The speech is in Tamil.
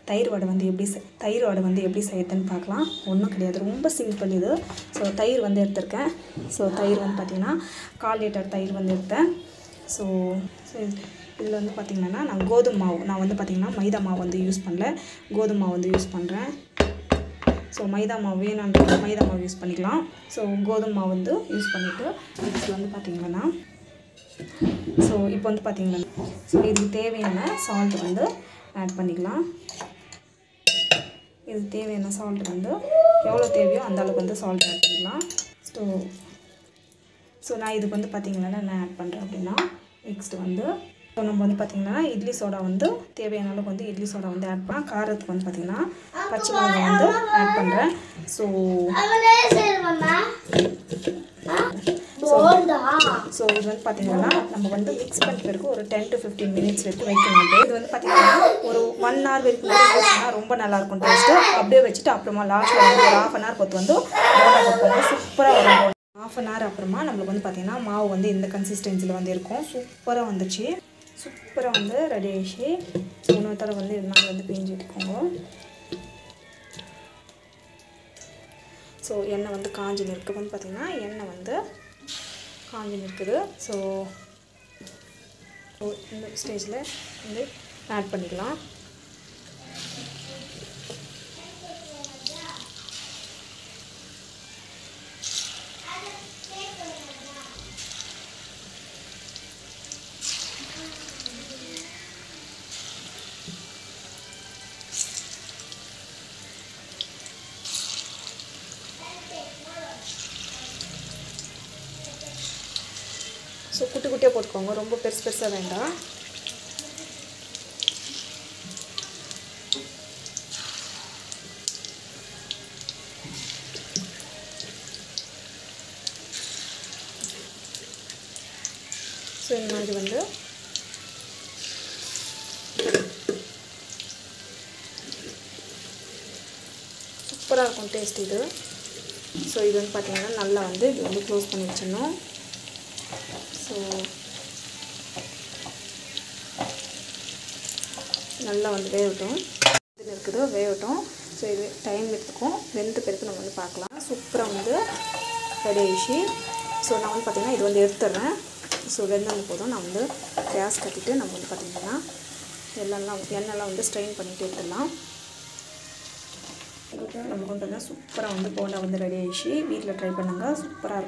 தயிர் வடை வந்து எப்படி செய்யறதுன்னு பார்க்கலாம். ஒன்றும் கிடையாது, ரொம்ப சிம்பிள் இது. ஸோ தயிர் வந்து எடுத்திருக்கேன். ஸோ தயிர் வந்து பார்த்திங்கன்னா 1/4 லிட்டர் தயிர் வந்து எடுத்தேன். ஸோ இதில் வந்து பார்த்திங்கன்னா நான் கோதுமை மாவு, நான் வந்து பார்த்திங்கன்னா மைதா மாவு வந்து யூஸ் பண்ணல, கோதுமை மாவு வந்து யூஸ் பண்ணுறேன். ஸோ மைதா மாவு வேணுன்ற மைதா மாவு யூஸ் பண்ணிக்கலாம். ஸோ கோதுமை மாவு வந்து யூஸ் பண்ணிவிட்டு நெக்ஸ்ட் வந்து பார்த்திங்கன்னா இப்போ வந்து பார்த்திங்கன்னா இதுக்கு தேவையான சால்ட் வந்து ஆட் பண்ணிக்கலாம். இதுக்கு தேவையான சால்ட் வந்து எவ்வளோ தேவையோ அந்த அளவுக்கு வந்து சால்ட் ஆட் பண்ணிக்கலாம். ஸோ நான் இதுக்கு வந்து பார்த்திங்கன்னா நான் ஆட் பண்ணுறேன் அப்படின்னா நெக்ஸ்ட்டு வந்து நம்ம வந்து பார்த்திங்கன்னா இட்லி சோடா வந்து தேவையான அளவுக்கு வந்து இட்லி சோடா வந்து ஆட் பண்ணால் காரத்துக்கு வந்து பார்த்திங்கன்னா பச்சை மிளகாய் வந்து ஆட் பண்ணுறேன். ஸோ இது வந்து பார்த்திங்கன்னா நம்ம வந்து மிக்ஸ் பண்ணிட்டு வரைக்கும் ஒரு 10 to 15 மினிட்ஸ் வரைக்கும் வைக்கணும். இது வந்து பார்த்திங்கன்னா ஒரு 1 hour வரைக்கும் வச்சுன்னா ரொம்ப நல்லாயிருக்கும் டேஸ்ட்டு. அப்படியே வச்சுட்டு அப்புறமா லாஸ்ட்டில் வந்து ஒரு 1/2 hour பொறுத்து வந்து போண்டா போட்டுக்கோங்க, சூப்பராக வரும். 1/2 hour அப்புறமா நம்மளுக்கு வந்து பார்த்திங்கன்னா மாவு வந்து இந்த கன்சிஸ்டன்சியில் வந்து இருக்கும். சூப்பராக வந்துச்சு, சூப்பராக வந்து ரெடி ஆகிடுச்சு. இன்னொரு தடவை வந்து இது மாதிரி வந்து பிழிஞ்சு விட்டுக்கோங்க. ஸோ எண்ணெய் வந்து காஞ்சி நிற்க வந்து பார்த்திங்கன்னா எண்ணெய் வந்து காஞ்சி நிற்குது. ஸோ இந்த ஸ்டேஜில் வந்து ஆட் பண்ணிக்கலாம். ஸோ குட்டி குட்டியாக போட்டுக்கோங்க, ரொம்ப பெருசு பெருசாக வேண்டாம். ஸோ இந்த மாதிரி வந்து சூப்பராக இருக்கும் டேஸ்ட் இது. ஸோ இது வந்து பார்த்திங்கன்னா நல்லா வந்து இது வந்து க்ளோஸ் பண்ணி வச்சிடணும். ஸோ நல்லா வந்து வேகட்டும், இது இருக்குது வேகட்டும். ஸோ இது டைம் எடுத்துக்கும், வெந்த பிறகு நம்ம வந்து பார்க்கலாம். சூப்பராக வந்து ரெடி ஆகிடுச்சு. ஸோ நான் வந்து பார்த்திங்கன்னா இது வந்து எடுத்துடுறேன். ஸோ வெந்தது போதும், நான் வந்து கேஸ் கட்டிட்டு நம்ம வந்து பார்த்திங்கன்னா எண்ணெய்லாம் வந்து ஸ்ட்ரெயின் பண்ணிவிட்டு எடுத்துடலாம். நமக்கு வந்து சூப்பராக வந்து போண்டா வந்து ரெடி ஆகிடுச்சு. வீட்டில் ட்ரை பண்ணுங்கள், சூப்பராக இருக்கும்.